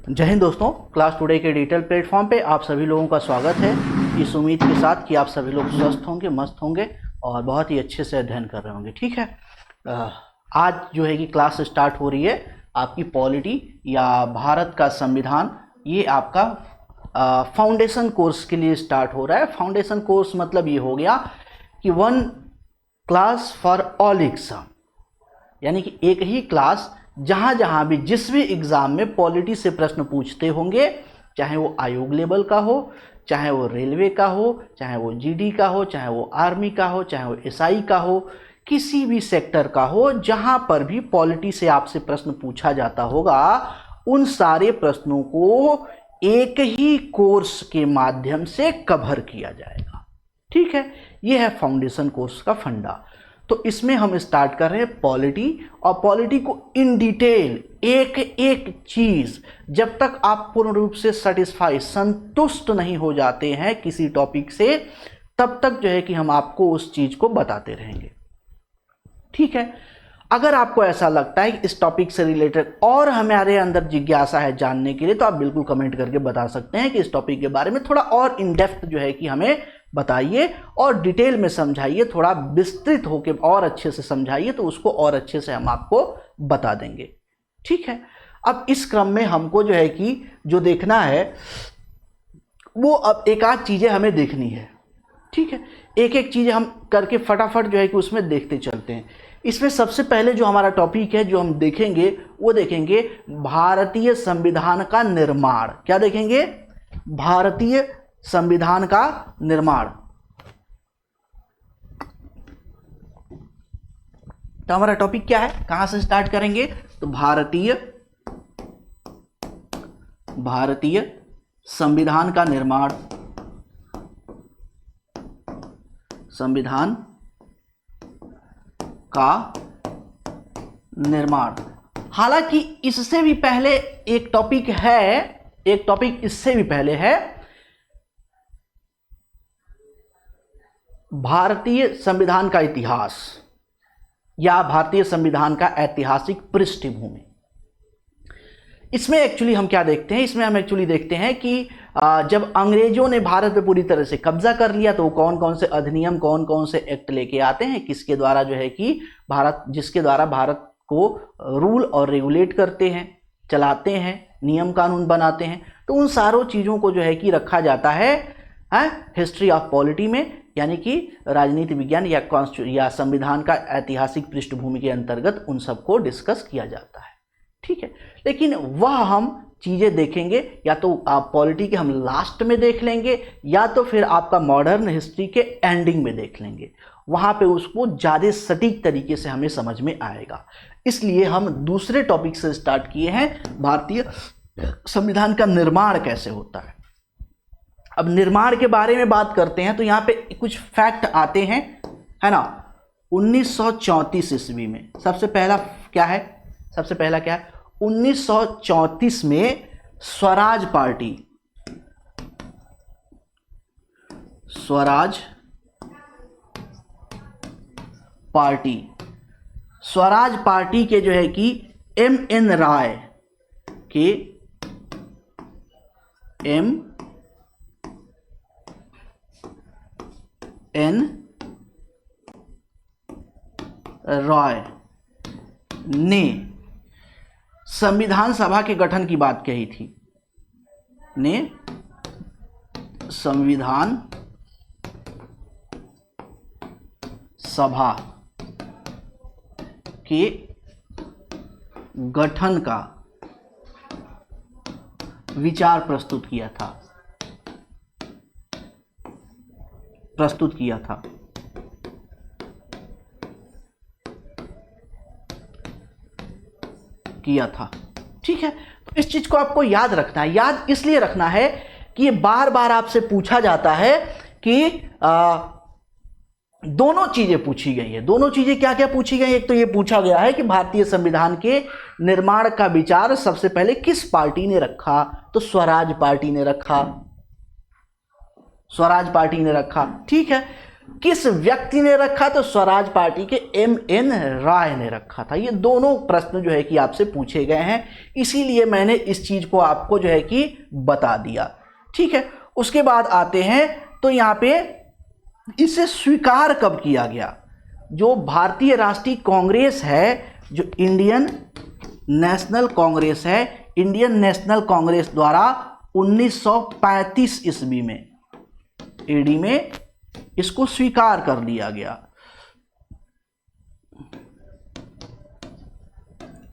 जय हिंद दोस्तों। Class today के डिजिटल प्लेटफॉर्म पे आप सभी लोगों का स्वागत है, इस उम्मीद के साथ कि आप सभी लोग स्वस्थ होंगे, मस्त होंगे और बहुत ही अच्छे से अध्ययन कर रहे होंगे। ठीक है, आज जो है कि क्लास स्टार्ट हो रही है आपकी पॉलिटी या भारत का संविधान। ये आपका फाउंडेशन कोर्स के लिए स्टार्ट हो रहा है। फाउंडेशन कोर्स मतलब ये हो गया कि one class for all exam, यानी कि एक ही क्लास जहां जहां भी जिस भी एग्जाम में पॉलिटी से प्रश्न पूछते होंगे, चाहे वो आयोग लेवल का हो, चाहे वो रेलवे का हो, चाहे वो जीडी का हो, चाहे वो आर्मी का हो, चाहे वो एसआई का हो, किसी भी सेक्टर का हो, जहां पर भी पॉलिटी से आपसे प्रश्न पूछा जाता होगा, उन सारे प्रश्नों को एक ही कोर्स के माध्यम से कवर किया जाएगा। ठीक है, यह है फाउंडेशन कोर्स का फंडा। तो इसमें हम स्टार्ट कर रहे हैं पॉलिटी, और पॉलिटी को इन डिटेल एक एक चीज, जब तक आप पूर्ण रूप से संतुष्ट नहीं हो जाते हैं किसी टॉपिक से, तब तक जो है कि हम आपको उस चीज को बताते रहेंगे। ठीक है, अगर आपको ऐसा लगता है कि इस टॉपिक से रिलेटेड और हमारे अंदर जिज्ञासा है जानने के लिए, तो आप बिल्कुल कमेंट करके बता सकते हैं कि इस टॉपिक के बारे में थोड़ा और इन डेप्थ जो है कि हमें बताइए और डिटेल में समझाइए, थोड़ा विस्तृत होकर और अच्छे से समझाइए, तो उसको और अच्छे से हम आपको बता देंगे। ठीक है, अब इस क्रम में हमको जो है कि जो देखना है वो अब एक आध चीजें हमें देखनी है। ठीक है, एक एक चीज हम करके फटाफट जो है कि उसमें देखते चलते हैं। इसमें सबसे पहले जो हमारा टॉपिक है जो हम देखेंगे, वो देखेंगे भारतीय संविधान का निर्माण। क्या देखेंगे? भारतीय संविधान का निर्माण। तो हमारा टॉपिक क्या है, कहां से स्टार्ट करेंगे? तो भारतीय संविधान का निर्माण, संविधान का निर्माण। हालांकि इससे भी पहले एक टॉपिक है, एक टॉपिक इससे भी पहले है, भारतीय संविधान का इतिहास या भारतीय संविधान का ऐतिहासिक पृष्ठभूमि। इसमें एक्चुअली हम क्या देखते हैं? इसमें हम एक्चुअली देखते हैं कि जब अंग्रेजों ने भारत पे पूरी तरह से कब्जा कर लिया, तो कौन कौन से अधिनियम, कौन कौन से एक्ट लेके आते हैं, किसके द्वारा जो है कि जिसके द्वारा भारत को रूल और रेगुलेट करते हैं, चलाते हैं, नियम कानून बनाते हैं। तो उन सारों चीजों को जो है कि रखा जाता है हिस्ट्री ऑफ पॉलिटी में, यानी कि राजनीति विज्ञान या संविधान का ऐतिहासिक पृष्ठभूमि के अंतर्गत उन सबको डिस्कस किया जाता है। ठीक है, लेकिन वह हम चीजें देखेंगे या तो आप पॉलिटी के हम लास्ट में देख लेंगे, या तो फिर आपका मॉडर्न हिस्ट्री के एंडिंग में देख लेंगे। वहां पे उसको ज्यादा सटीक तरीके से हमें समझ में आएगा। इसलिए हम दूसरे टॉपिक से स्टार्ट किए हैं, भारतीय संविधान का निर्माण कैसे होता है। अब निर्माण के बारे में बात करते हैं तो यहां पे कुछ फैक्ट आते हैं, है ना। 1934 ईस्वी में सबसे पहला क्या है? 1934 में स्वराज पार्टी के जो है कि M.N. राय ने संविधान सभा के गठन की बात कही थी। संविधान सभा के गठन का विचार प्रस्तुत किया था। ठीक है, तो इस चीज को आपको याद रखना है। याद इसलिए रखना है कि ये बार बार आपसे पूछा जाता है कि दोनों चीजें पूछी गई है। दोनों चीजें क्या क्या पूछी गई? एक तो ये पूछा गया है कि भारतीय संविधान के निर्माण का विचार सबसे पहले किस पार्टी ने रखा? तो स्वराज पार्टी ने रखा। ठीक है, किस व्यक्ति ने रखा? तो स्वराज पार्टी के M.N. राय ने रखा था। ये दोनों प्रश्न जो है कि आपसे पूछे गए हैं, इसीलिए मैंने इस चीज को आपको जो है कि बता दिया। ठीक है, उसके बाद आते हैं तो यहाँ पे इसे स्वीकार कब किया गया? जो भारतीय राष्ट्रीय कांग्रेस है, जो इंडियन नेशनल कांग्रेस है, इंडियन नेशनल कांग्रेस द्वारा 1935 ईस्वी में एडी में इसको स्वीकार कर लिया गया।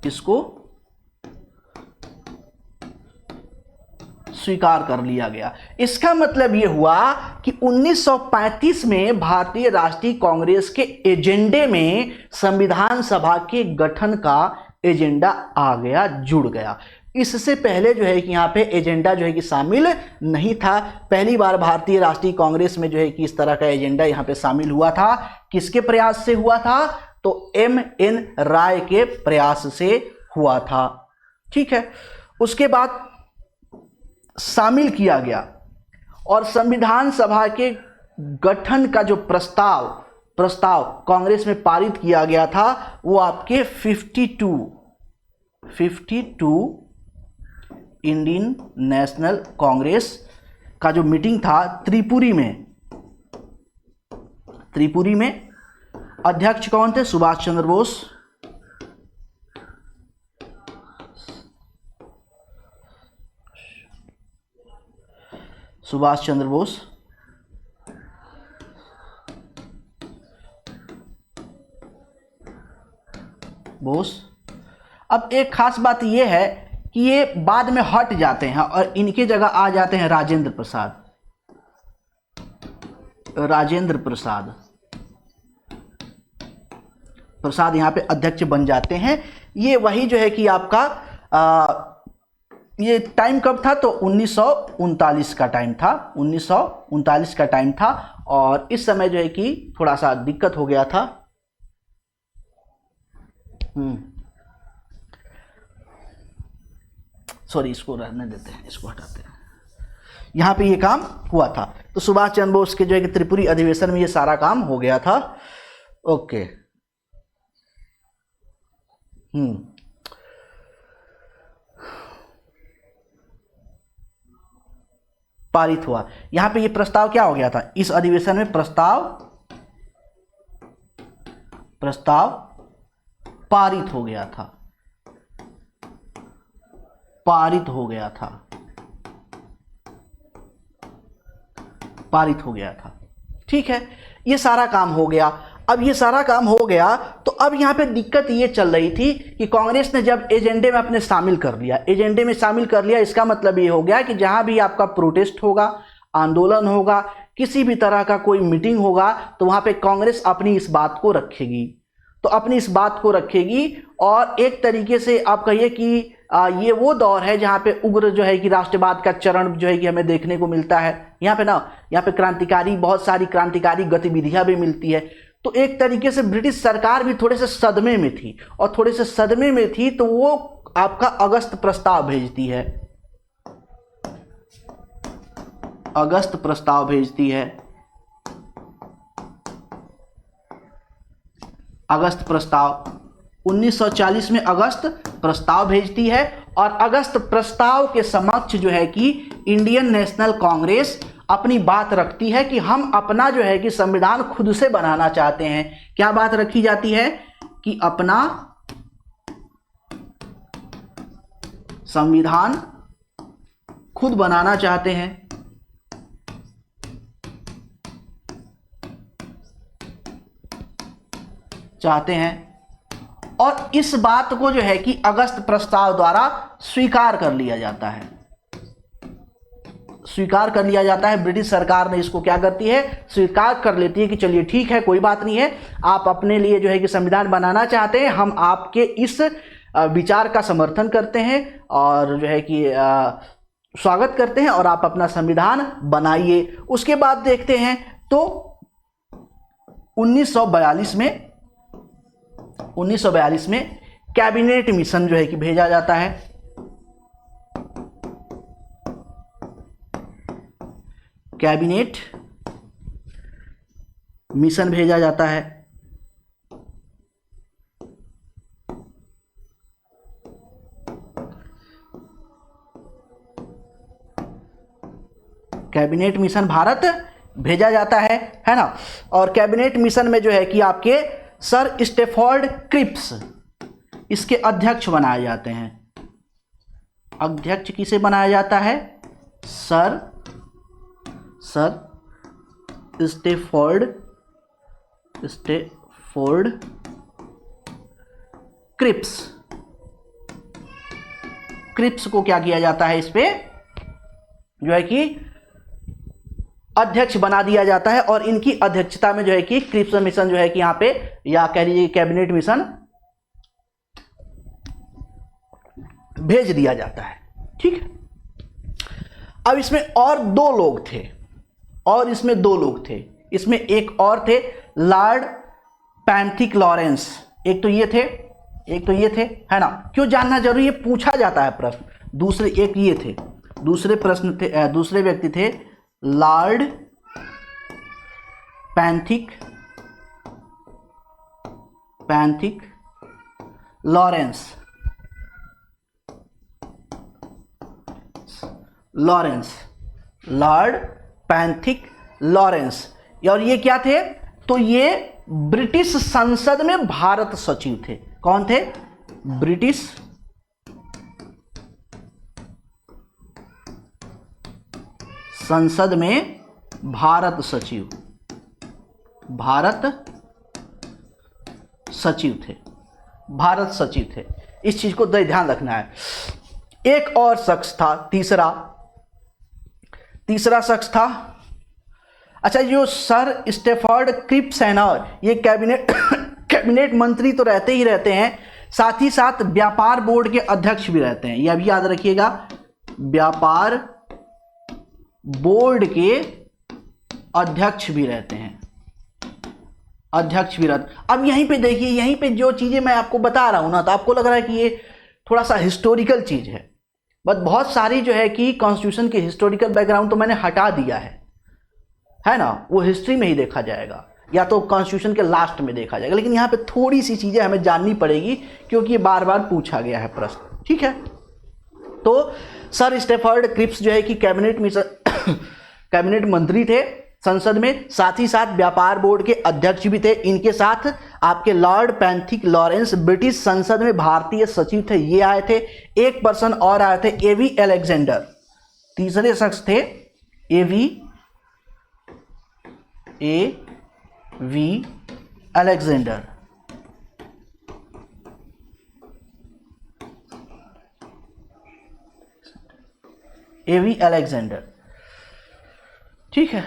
इसको स्वीकार कर लिया गया। इसका मतलब यह हुआ कि 1935 में भारतीय राष्ट्रीय कांग्रेस के एजेंडे में संविधान सभा के गठन का एजेंडा आ गया, जुड़ गया। इससे पहले जो है कि यहाँ पे एजेंडा जो है कि शामिल नहीं था। पहली बार भारतीय राष्ट्रीय कांग्रेस में जो है कि इस तरह का एजेंडा यहाँ पे शामिल हुआ था। किसके प्रयास से हुआ था? तो M.N. राय के प्रयास से हुआ था। ठीक है, उसके बाद शामिल किया गया और संविधान सभा के गठन का जो प्रस्ताव कांग्रेस में पारित किया गया था, वो आपके 52 इंडियन नेशनल कांग्रेस का जो मीटिंग था त्रिपुरी में अध्यक्ष कौन थे? सुभाष चंद्र बोस। सुभाष चंद्र बोस। अब एक खास बात यह है कि ये बाद में हट जाते हैं और इनके जगह आ जाते हैं राजेंद्र प्रसाद यहाँ पे अध्यक्ष बन जाते हैं। ये वही जो है कि आपका ये टाइम कब था? तो 1939 का टाइम था। 1939 का टाइम था और इस समय जो है कि थोड़ा सा दिक्कत हो गया था। सॉरी, इसको रहने देते हैं, इसको हटाते हैं। यहाँ पे ये काम हुआ था। तो सुभाष चंद्र बोस के जो है कि त्रिपुरी अधिवेशन में ये सारा काम हो गया था। ओके। पारित हुआ। यहां पे ये प्रस्ताव क्या हो गया था? इस अधिवेशन में प्रस्ताव पारित हो गया था। पारित हो गया था। ठीक है, ये सारा काम हो गया। अब ये सारा काम हो गया तो अब यहाँ पे दिक्कत ये चल रही थी कि कांग्रेस ने जब एजेंडे में अपने शामिल कर लिया, इसका मतलब ये हो गया कि जहां भी आपका प्रोटेस्ट होगा, आंदोलन होगा, किसी भी तरह का कोई मीटिंग होगा, तो वहां पे कांग्रेस अपनी इस बात को रखेगी। और एक तरीके से आप कहिए कि ये वो दौर है जहां पे उग्र जो है कि राष्ट्रवाद का चरण जो है कि हमें देखने को मिलता है। यहाँ पे बहुत सारी क्रांतिकारी गतिविधियां भी मिलती है। तो एक तरीके से ब्रिटिश सरकार भी थोड़े से सदमे में थी, तो वो आपका अगस्त प्रस्ताव भेजती है। अगस्त प्रस्ताव 1940 में अगस्त प्रस्ताव भेजती है और अगस्त प्रस्ताव के समक्ष जो है कि इंडियन नेशनल कांग्रेस अपनी बात रखती है कि हम अपना जो है कि संविधान खुद से बनाना चाहते हैं। क्या बात रखी जाती है? कि अपना संविधान खुद बनाना चाहते हैं और इस बात को जो है कि अगस्त प्रस्ताव द्वारा स्वीकार कर लिया जाता है। ब्रिटिश सरकार ने इसको क्या करती है? स्वीकार कर लेती है कि चलिए ठीक है, कोई बात नहीं है, आप अपने लिए जो है कि संविधान बनाना चाहते हैं, हम आपके इस विचार का समर्थन करते हैं और जो है कि स्वागत करते हैं और आप अपना संविधान बनाइए। उसके बाद देखते हैं तो 1942 में कैबिनेट मिशन जो है कि भेजा जाता है। कैबिनेट मिशन भेजा जाता है। कैबिनेट मिशन भारत भेजा जाता है ना। और कैबिनेट मिशन में जो है कि आपके सर स्टेफोर्ड क्रिप्स इसके अध्यक्ष बनाए जाते हैं। अध्यक्ष किसे बनाया जाता है? सर स्टेफोर्ड क्रिप्स को क्या किया जाता है? इस पे जो है कि अध्यक्ष बना दिया जाता है और इनकी अध्यक्षता में जो है कि क्रिप्स मिशन जो है कि यहां पे, या कह लीजिए कैबिनेट मिशन भेज दिया जाता है। ठीक है। अब इसमें और दो लोग थे, इसमें एक और थे, लॉर्ड पैंथिक लॉरेंस। एक तो ये थे है ना। क्यों जानना जरूरी है? पूछा जाता है प्रश्न। दूसरे व्यक्ति थे Lord Pethick Lawrence. Lord Pethick Lawrence. और ये क्या थे? तो ये ब्रिटिश संसद में भारत सचिव थे। कौन थे? ब्रिटिश संसद में भारत सचिव थे। इस चीज को ध्यान रखना है। एक और शख्स था, तीसरा शख्स था, अच्छा, जो सर स्टेफोर्ड क्रिप्स है ना, ये कैबिनेट मंत्री तो रहते हैं, साथ ही साथ व्यापार बोर्ड के अध्यक्ष भी रहते हैं। यह भी याद रखिएगा, व्यापार बोर्ड के अध्यक्ष भी रहते हैं। अब यहीं पे देखिए, यहीं पे जो चीजें मैं आपको बता रहा हूं ना, तो आपको लग रहा है कि ये थोड़ा सा हिस्टोरिकल चीज है, बट बहुत सारी जो है कि कॉन्स्टिट्यूशन के हिस्टोरिकल बैकग्राउंड तो मैंने हटा दिया है ना। वो हिस्ट्री में ही देखा जाएगा या तो कॉन्स्टिट्यूशन के लास्ट में देखा जाएगा, लेकिन यहाँ पे थोड़ी सी चीजें हमें जाननी पड़ेगी क्योंकि ये बार बार पूछा गया है प्रश्न। ठीक है। तो सर स्टेफोर्ड क्रिप्स जो है कि कैबिनेट मंत्री थे संसद में, साथ ही साथ व्यापार बोर्ड के अध्यक्ष भी थे। इनके साथ आपके लॉर्ड पैंथिक लॉरेंस ब्रिटिश संसद में भारतीय सचिव थे, ये आए थे। एक पर्सन और आए थे, एवी अलेक्जेंडर। तीसरे शख्स थे एवी अलेक्जेंडर। एवी अलेक्जेंडर। ठीक है।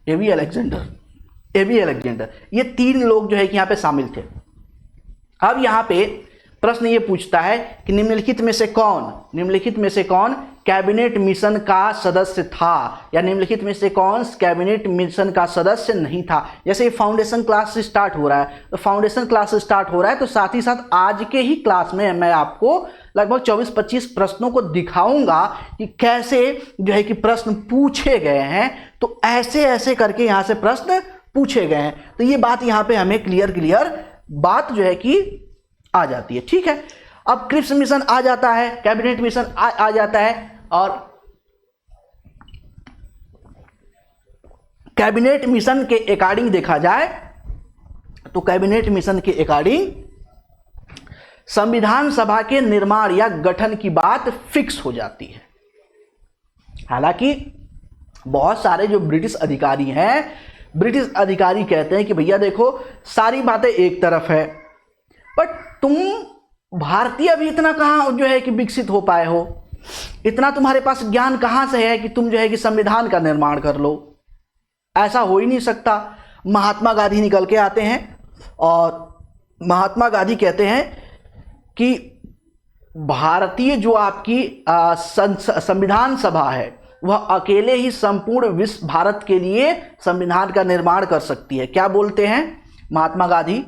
एवी अलेक्जेंडर, ये तीन लोग जो है कि यहां पे शामिल थे। अब यहां पे प्रश्न ये पूछता है कि निम्नलिखित में से कौन कैबिनेट मिशन का सदस्य था, या निम्नलिखित में से कौन कैबिनेट मिशन का सदस्य नहीं था। जैसे फाउंडेशन क्लास स्टार्ट हो रहा है, तो साथ ही साथ आज के ही क्लास में मैं आपको लगभग 24-25 प्रश्नों को दिखाऊंगा कि कैसे जो है कि प्रश्न पूछे गए हैं। तो ऐसे करके यहां से प्रश्न पूछे गए हैं। तो ये बात यहां पे हमें क्लियर बात जो है कि आ जाती है। ठीक है। अब क्रिप्स मिशन आ जाता है, कैबिनेट मिशन आ जाता है, और कैबिनेट मिशन के अकॉर्डिंग देखा जाए तो कैबिनेट मिशन के अकॉर्डिंग संविधान सभा के निर्माण या गठन की बात फिक्स हो जाती है। हालांकि बहुत सारे जो ब्रिटिश अधिकारी कहते हैं कि भैया देखो, सारी बातें एक तरफ है, बट तुम भारतीय अभी इतना कहां जो है कि विकसित हो पाए हो, इतना तुम्हारे पास ज्ञान कहां से है कि तुम जो है कि संविधान का निर्माण कर लो। ऐसा हो ही नहीं सकता। महात्मा गांधी निकल के आते हैं और महात्मा गांधी कहते हैं कि भारतीय जो आपकी संविधान सभा है, वह अकेले ही संपूर्ण विश्व भारत के लिए संविधान का निर्माण कर सकती है। क्या बोलते हैं महात्मा गांधी?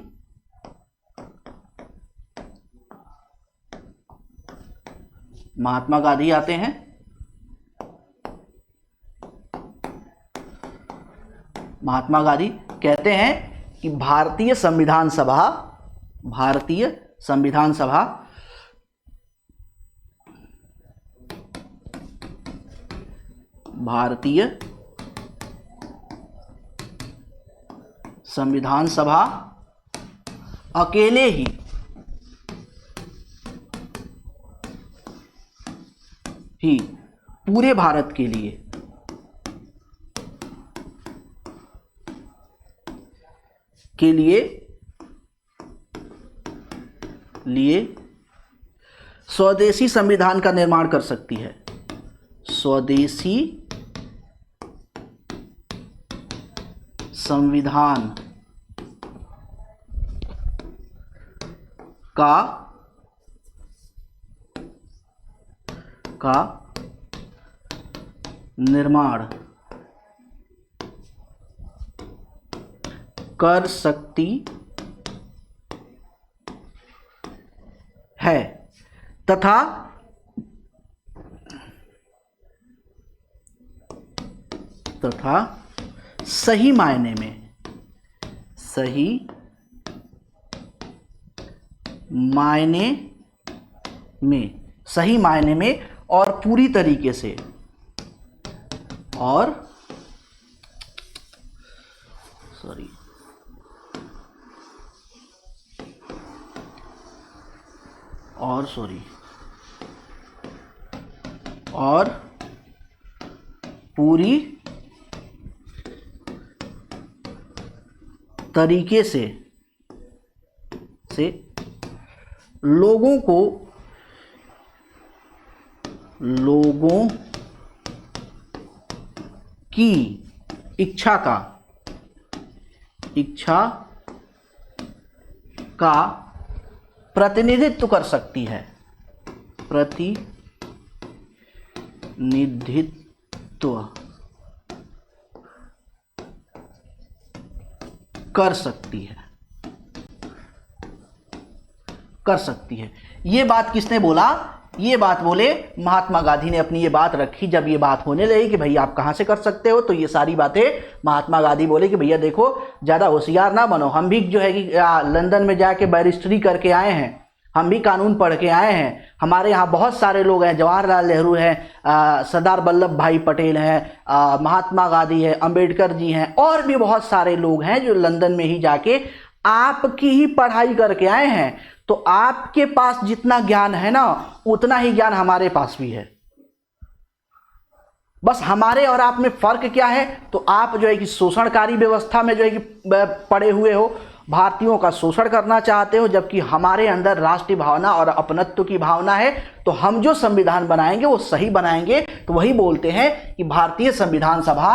महात्मा गांधी आते हैं महात्मा गांधी कहते हैं कि भारतीय संविधान सभा अकेले ही पूरे भारत के लिए स्वदेशी संविधान का निर्माण कर सकती है। स्वदेशी संविधान का निर्माण कर सकती है तथा सही मायने में और पूरी तरीके से और पूरी तरीके से लोगों की इच्छा का प्रतिनिधित्व कर सकती है। कर सकती है। ये बात किसने बोला? ये बात बोले महात्मा गांधी ने अपनी ये बात रखी। जब ये बात होने लगी कि भाई आप कहाँ से कर सकते हो, तो ये सारी बातें महात्मा गांधी बोले कि भैया देखो ज़्यादा होशियार ना बनो। हम भी जो है कि लंदन में जाके बैरिस्ट्री करके आए हैं, हम भी कानून पढ़ के आए हैं। हमारे यहाँ बहुत सारे लोग हैं, जवाहरलाल नेहरू हैं, सरदार वल्लभ भाई पटेल हैं, महात्मा गांधी है, अंबेडकर जी हैं, और भी बहुत सारे लोग हैं जो लंदन में ही जाके आपकी ही पढ़ाई करके आए हैं। तो आपके पास जितना ज्ञान है ना, उतना ही ज्ञान हमारे पास भी है। बस हमारे और आप में फर्क क्या है? तो आप जो है कि शोषणकारी व्यवस्था में जो है कि पड़े हुए हो, भारतीयों का शोषण करना चाहते हो, जबकि हमारे अंदर राष्ट्रीय भावना और अपनत्व की भावना है। तो हम जो संविधान बनाएंगे वो सही बनाएंगे। तो वही बोलते हैं कि भारतीय संविधान सभा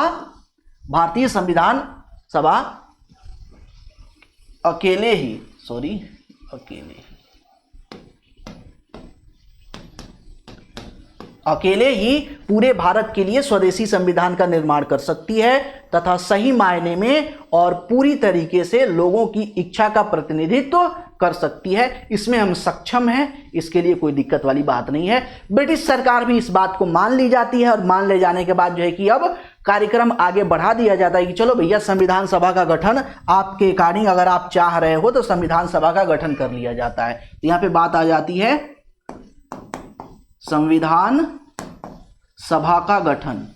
अकेले ही पूरे भारत के लिए स्वदेशी संविधान का निर्माण कर सकती है तथा सही मायने में और पूरी तरीके से लोगों की इच्छा का प्रतिनिधित्व कर सकती है। इसमें हम सक्षम हैं, इसके लिए कोई दिक्कत वाली बात नहीं है। ब्रिटिश सरकार भी इस बात को मान ली जाती है और मान ले जाने के बाद जो है कि अब कार्यक्रम आगे बढ़ा दिया जाता है कि चलो भैया संविधान सभा का गठन आपके अकॉर्डिंग अगर आप चाह रहे हो तो संविधान सभा का गठन कर लिया जाता है। तो यहाँ पे बात आ जाती है संविधान सभा का गठन।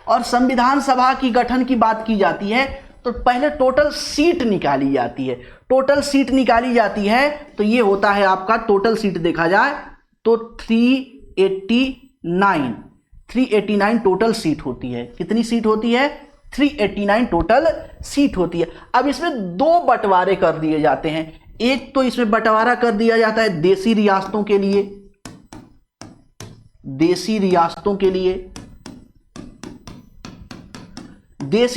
और संविधान सभा की गठन की बात की जाती है तो पहले टोटल सीट निकाली जाती है। टोटल सीट निकाली जाती है तो ये होता है आपका, टोटल सीट देखा जाए तो 389 टोटल सीट होती है। कितनी सीट होती है? 389 टोटल सीट होती है। अब इसमें दो बंटवारे कर दिए जाते हैं। एक तो इसमें बंटवारा कर दिया जाता है देसी रियासतों के लिए। देसी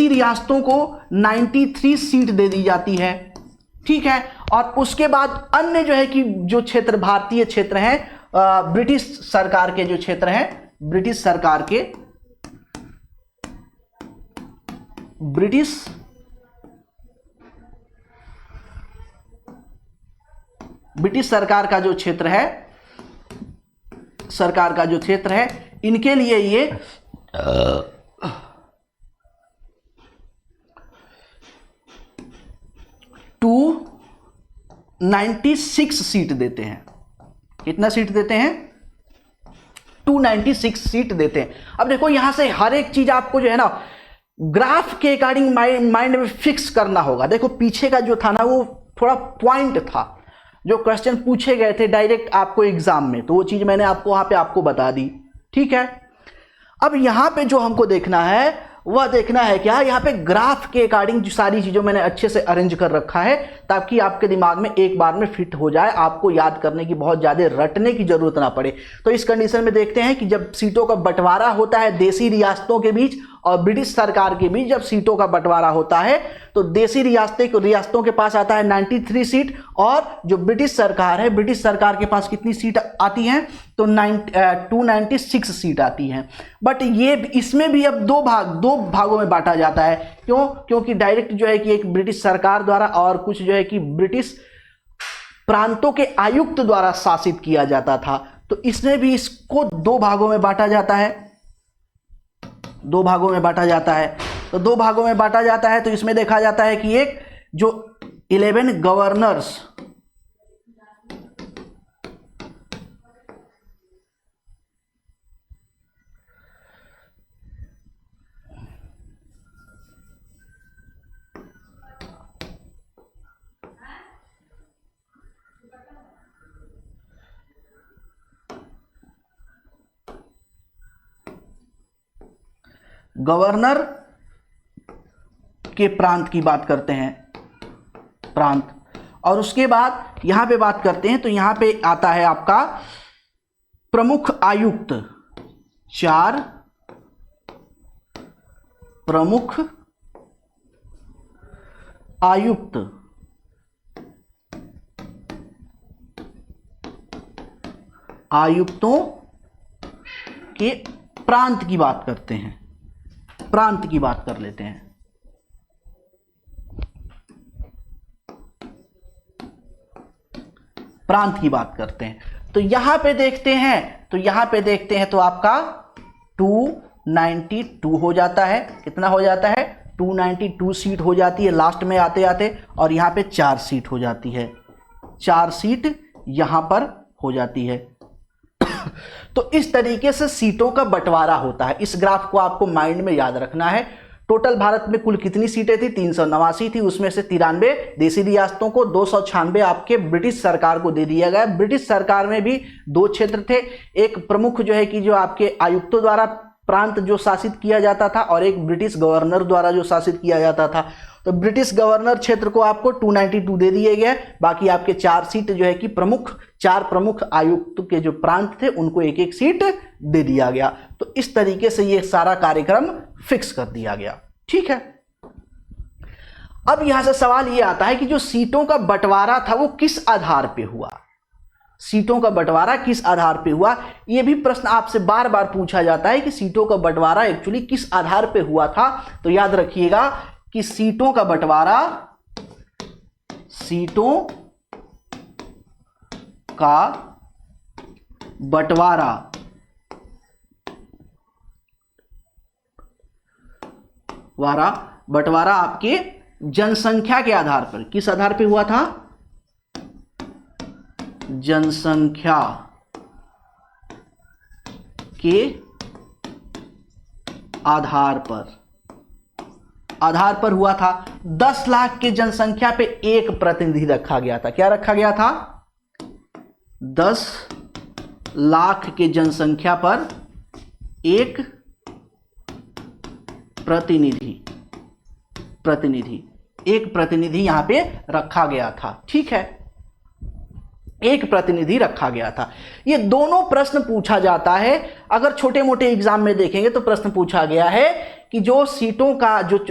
रियासतों को 93 सीट दे दी जाती है, ठीक है। और उसके बाद अन्य जो है कि जो क्षेत्र भारतीय क्षेत्र हैं, ब्रिटिश सरकार के जो क्षेत्र हैं, ब्रिटिश सरकार का जो क्षेत्र है सरकार का जो क्षेत्र है इनके लिए ये 296 सीट देते हैं। कितना सीट देते हैं? 296 सीट देते हैं। अब देखो यहां से हर एक चीज आपको जो है ना ग्राफ के अकॉर्डिंग माइंड में फिक्स करना होगा। देखो पीछे का जो था ना वो थोड़ा पॉइंट था, जो क्वेश्चन पूछे गए थे डायरेक्ट आपको एग्जाम में, तो वो चीज मैंने आपको वहां पे आपको बता दी। ठीक है, अब यहां पे जो हमको देखना है वह देखना है क्या, यहाँ पे ग्राफ के अकॉर्डिंग जो सारी चीजों मैंने अच्छे से अरेंज कर रखा है ताकि आपके दिमाग में एक बार में फिट हो जाए, आपको याद करने की बहुत ज्यादा रटने की जरूरत ना पड़े। तो इस कंडीशन में देखते हैं कि जब सीटों का बंटवारा होता है देसी रियासतों के बीच और ब्रिटिश सरकार के बीच, जब सीटों का बंटवारा होता है तो देसी रियासतों के पास आता है 93 सीट और जो ब्रिटिश सरकार है, ब्रिटिश सरकार के पास कितनी सीट आती हैं? तो 296 सीट आती हैं। बट ये इसमें भी अब दो भागों में बांटा जाता है। क्यों? क्योंकि डायरेक्ट जो है कि एक ब्रिटिश सरकार द्वारा और कुछ जो है कि ब्रिटिश प्रांतों के आयुक्त द्वारा शासित किया जाता था। तो इसमें भी इसको दो भागों में बांटा जाता है, दो भागों में बांटा जाता है। तो दो भागों में बांटा जाता है तो इसमें देखा जाता है कि एक जो 11 गवर्नर्स, गवर्नर के प्रांत की बात करते हैं, प्रांत, और उसके बाद यहां पे बात करते हैं तो यहां पे आता है आपका प्रमुख आयुक्त, 4 प्रमुख आयुक्त, आयुक्तों के प्रांत की बात करते हैं, प्रांत की बात कर लेते हैं। प्रांत की बात करते हैं तो यहां पे देखते हैं, तो यहां पे देखते हैं तो आपका 292 हो जाता है। कितना हो जाता है? 292 सीट हो जाती है लास्ट में आते आते, और यहां पे 4 सीट हो जाती है, 4 सीट यहां पर हो जाती है। तो इस तरीके से सीटों का बंटवारा होता है। इस ग्राफ को आपको माइंड में याद रखना है। टोटल भारत में कुल कितनी सीटें थी? 389 थी। उसमें से 93 देसी रियासतों को, 296 आपके ब्रिटिश सरकार को दे दिया गया। ब्रिटिश सरकार में भी 2 क्षेत्र थे, एक प्रमुख जो है कि जो आपके आयुक्तों द्वारा प्रांत जो शासित किया जाता था और एक ब्रिटिश गवर्नर द्वारा जो शासित किया जाता था। तो ब्रिटिश गवर्नर क्षेत्र को आपको 292 दे दिए गए, बाकी आपके 4 सीट जो है कि प्रमुख 4 प्रमुख आयुक्त के जो प्रांत थे उनको एक एक सीट दे दिया गया। तो इस तरीके से ये सारा कार्यक्रम फिक्स कर दिया गया। ठीक है, अब यहां से सवाल ये आता है कि जो सीटों का बंटवारा था वो किस आधार पे हुआ? सीटों का बंटवारा किस आधार पे हुआ? यह भी प्रश्न आपसे बार बार पूछा जाता है कि सीटों का बंटवारा एक्चुअली किस आधार पे हुआ था। तो याद रखिएगा कि सीटों का बंटवारा, सीटों का बंटवारा बंटवारा आपके जनसंख्या के आधार पर, किस आधार पे हुआ था? जनसंख्या के आधार पर हुआ था। 10 लाख के जनसंख्या पे एक प्रतिनिधि रखा गया था। क्या रखा गया था? 10 लाख के जनसंख्या पर एक एक प्रतिनिधि यहां पे रखा गया था। ठीक है, एक प्रतिनिधि रखा गया था। ये दोनों प्रश्न पूछा जाता है। अगर छोटे मोटे एग्जाम में देखेंगे तो प्रश्न पूछा गया है कि जो सीटों का जो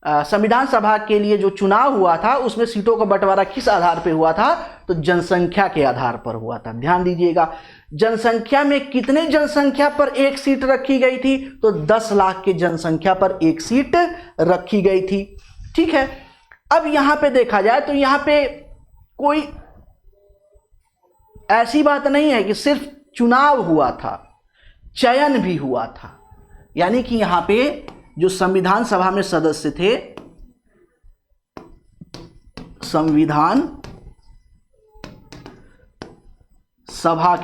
संविधान सभा के लिए जो चुनाव हुआ था उसमें सीटों का बंटवारा किस आधार पे हुआ था? तो जनसंख्या के आधार पर हुआ था। ध्यान दीजिएगा, जनसंख्या में कितने जनसंख्या पर एक सीट रखी गई थी? तो 10 लाख के जनसंख्या पर एक सीट रखी गई थी। ठीक है, अब यहां पे देखा जाए तो यहां पे कोई ऐसी बात नहीं है कि सिर्फ चुनाव हुआ था, चयन भी हुआ था। यानी कि यहां पे जो संविधान सभा में सदस्य थे, संविधान सभा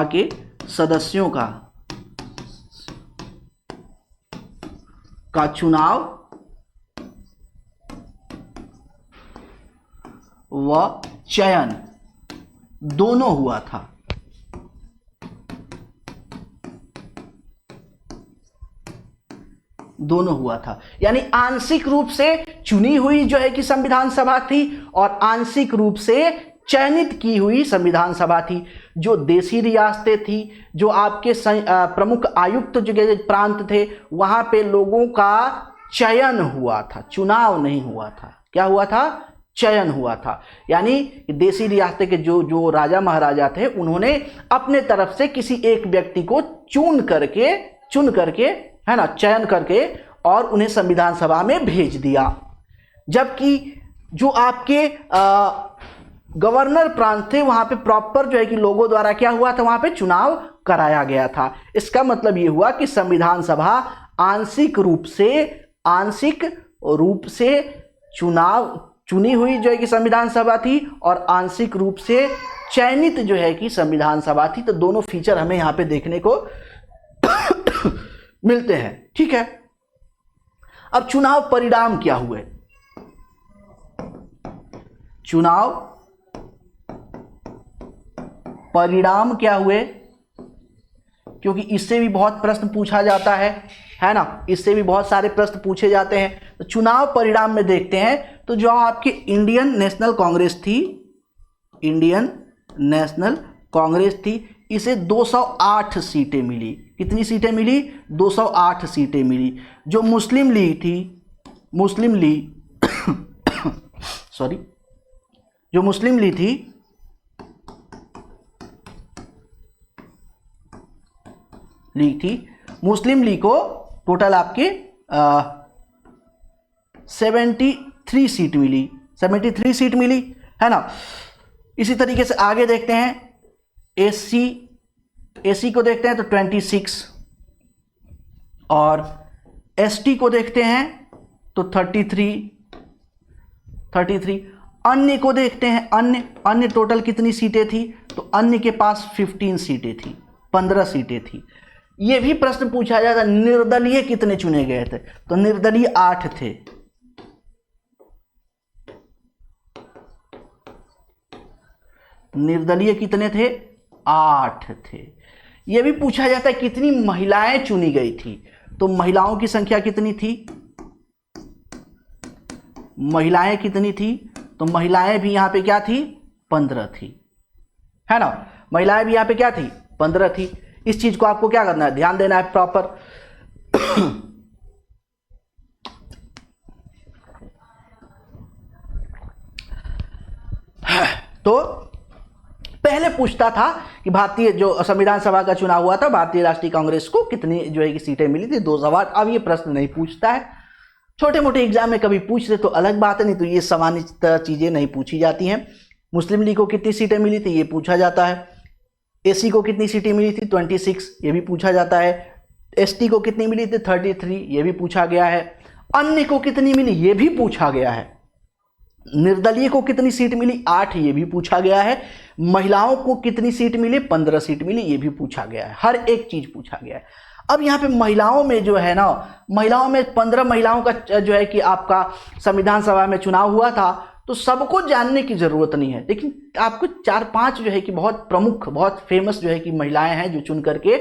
के सदस्यों का चुनाव व चयन दोनों हुआ था। दोनों हुआ था, यानी आंशिक रूप से चुनी हुई जो है कि संविधान सभा थी और आंशिक रूप से चयनित की हुई संविधान सभा थी। जो देशी रियासतें थी, जो आपके प्रमुख आयुक्त जो प्रांत थे, वहां पे लोगों का चयन हुआ था, चुनाव नहीं हुआ था। क्या हुआ था? चयन हुआ था। यानी देशी रियासतें के जो राजा महाराजा थे, उन्होंने अपने तरफ से किसी एक व्यक्ति को चुन करके है ना, चयन करके और उन्हें संविधान सभा में भेज दिया। जबकि जो आपके गवर्नर प्रांत थे, वहां पे प्रॉपर जो है कि लोगों द्वारा क्या हुआ था, वहां पे चुनाव कराया गया था। इसका मतलब ये हुआ कि संविधान सभा आंशिक रूप से चुनी हुई जो है कि संविधान सभा थी और आंशिक रूप से चयनित जो है कि संविधान सभा थी। तो दोनों फीचर हमें यहां पे देखने को मिलते हैं। ठीक है, अब चुनाव परिणाम क्या हुए? चुनाव परिणाम क्या हुए? क्योंकि इससे भी बहुत प्रश्न पूछा जाता है ना, इससे भी बहुत सारे प्रश्न पूछे जाते हैं। तो चुनाव परिणाम में देखते हैं, तो जो आपकी इंडियन नेशनल कांग्रेस थी, इसे 208 सीटें मिली। कितनी सीटें मिली? 208 सीटें मिली। जो मुस्लिम लीग थी, जो मुस्लिम लीग थी, मुस्लिम लीग को टोटल आपके 73 सीट मिली, 73 सीट मिली, है ना। इसी तरीके से आगे देखते हैं, एससी को देखते हैं तो 26, और एसटी को देखते हैं तो 33। अन्य को देखते हैं, अन्य टोटल कितनी सीटें थी? तो अन्य के पास 15 सीटें थी, 15 सीटें थी। यह भी प्रश्न पूछा जाता, निर्दलीय कितने चुने गए थे? तो निर्दलीय 8 थे। निर्दलीय कितने थे? 8 थे। यह भी पूछा जाता है कितनी महिलाएं चुनी गई थी? तो महिलाओं की संख्या कितनी थी? महिलाएं कितनी थी? तो महिलाएं भी यहां पे क्या थी? 15 थी, है ना। महिलाएं भी यहां पे क्या थी? 15 थी। इस चीज को आपको क्या करना है? ध्यान देना है प्रॉपर। तो पहले पूछता था कि भारतीय जो संविधान सभा का चुनाव हुआ था, भारतीय राष्ट्रीय कांग्रेस को कितनी जो है कि सीटें मिली थी? 208। अब ये प्रश्न नहीं पूछता है। छोटे मोटे एग्जाम में कभी पूछ ले तो अलग बात है, नहीं तो ये सामान्य चीजें नहीं पूछी जाती हैं। मुस्लिम लीग को कितनी सीटें मिली थी? ये पूछा जाता है। एससी को कितनी सीटें मिली थी? 26, ये भी पूछा जाता है। एसटी को कितनी मिली थी? 33, ये भी पूछा गया है। अन्य को कितनी मिली? ये भी पूछा गया है। निर्दलीय को कितनी सीट मिली? 8, ये भी पूछा गया है। महिलाओं को कितनी सीट मिली? 15 सीट मिली, ये भी पूछा गया है। हर एक चीज पूछा गया है। अब यहाँ पे महिलाओं में जो है ना, महिलाओं में 15 महिलाओं का जो है कि आपका संविधान सभा में चुनाव हुआ था। तो सबको जानने की जरूरत नहीं है, लेकिन आपको 4-5 जो है कि बहुत प्रमुख, बहुत फेमस जो है कि महिलाएं हैं जो चुन करके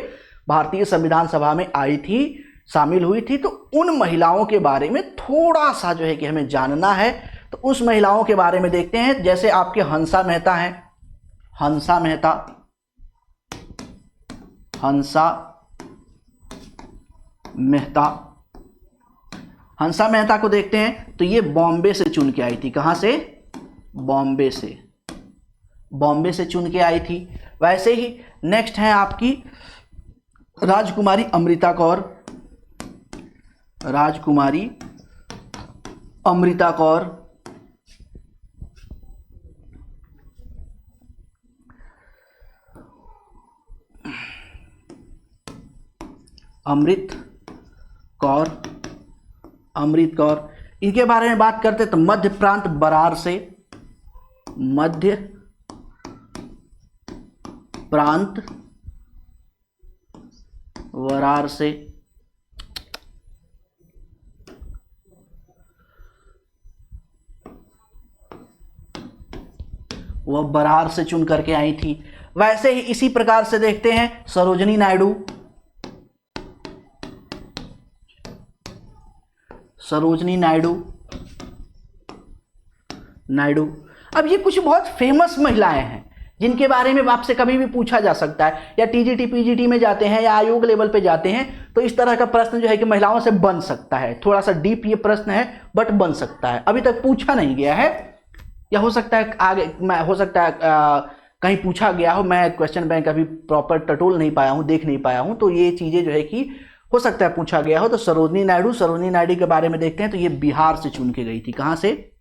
भारतीय संविधान सभा में आई थी, शामिल हुई थी। तो उन महिलाओं के बारे में थोड़ा सा जो है कि हमें जानना है। तो उस महिलाओं के बारे में देखते हैं। जैसे आपके हंसा मेहता हैं, हंसा मेहता को देखते हैं। तो ये बॉम्बे से चुन के आई थी। कहां से? बॉम्बे से चुन के आई थी। वैसे ही नेक्स्ट है आपकी राजकुमारी अमृता कौर, अमृत कौर, अमृत कौर। इनके बारे में बात करते तो मध्य प्रांत बरार से, मध्य प्रांत वरार से, वह बरार से चुन करके आई थी। वैसे ही इसी प्रकार से देखते हैं सरोजनी नायडू, सरोजनी नायडू, नायडू। अब ये कुछ बहुत फेमस महिलाएं हैं जिनके बारे में आपसे कभी भी पूछा जा सकता है, या टीजीटी पीजीटी में जाते हैं या आयोग लेवल पे जाते हैं तो इस तरह का प्रश्न जो है कि महिलाओं से बन सकता है। थोड़ा सा डीप ये प्रश्न है बट बन सकता है। अभी तक पूछा नहीं गया है, या हो सकता है आगे हो सकता है कहीं पूछा गया हो। मैं क्वेश्चन बैंक अभी प्रॉपर टटोल नहीं पाया हूँ, देख नहीं पाया हूँ, तो ये चीज़ें जो है कि हो सकता है पूछा गया हो। तो सरोजनी नायडू, सरोजनी नायडू के बारे में देखते हैं। तो ये बिहार से चुन के गई थी। कहाँ से?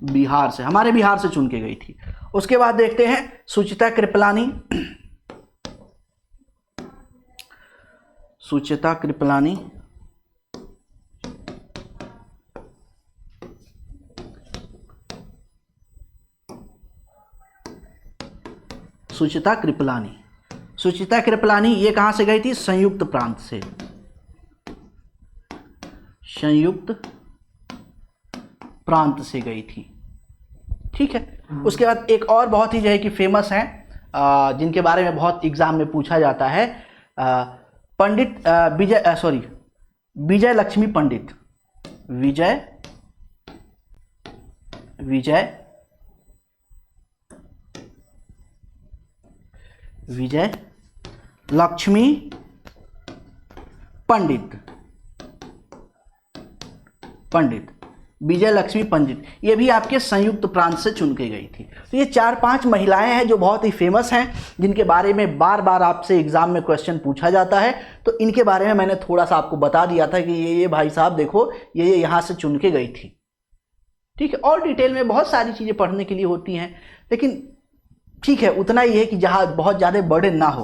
बिहार से, हमारे बिहार से चुन के गई थी। उसके बाद देखते हैं सुचिता कृपलानी, सुचिता कृपलानी, सुचिता कृपलानी, सुचिता कृपलानी ये कहां से गई थी? संयुक्त प्रांत से, संयुक्त प्रांत से गई थी। ठीक है। उसके बाद एक और बहुत ही जो है कि फेमस है, जिनके बारे में बहुत एग्जाम में पूछा जाता है, पंडित विजय लक्ष्मी पंडित, विजय लक्ष्मी पंडित, विजय लक्ष्मी पंडित, ये भी आपके संयुक्त प्रांत से चुन के गई थी। तो ये 4-5 महिलाएं हैं जो बहुत ही फेमस हैं, जिनके बारे में बार बार आपसे एग्जाम में क्वेश्चन पूछा जाता है। तो इनके बारे में मैंने थोड़ा सा आपको बता दिया था कि ये भाई साहब देखो ये यहाँ से चुन के गई थी। ठीक है। और डिटेल में बहुत सारी चीज़ें पढ़ने के लिए होती हैं, लेकिन ठीक है उतना ही है कि जहाँ बहुत ज़्यादा बर्डन ना हो,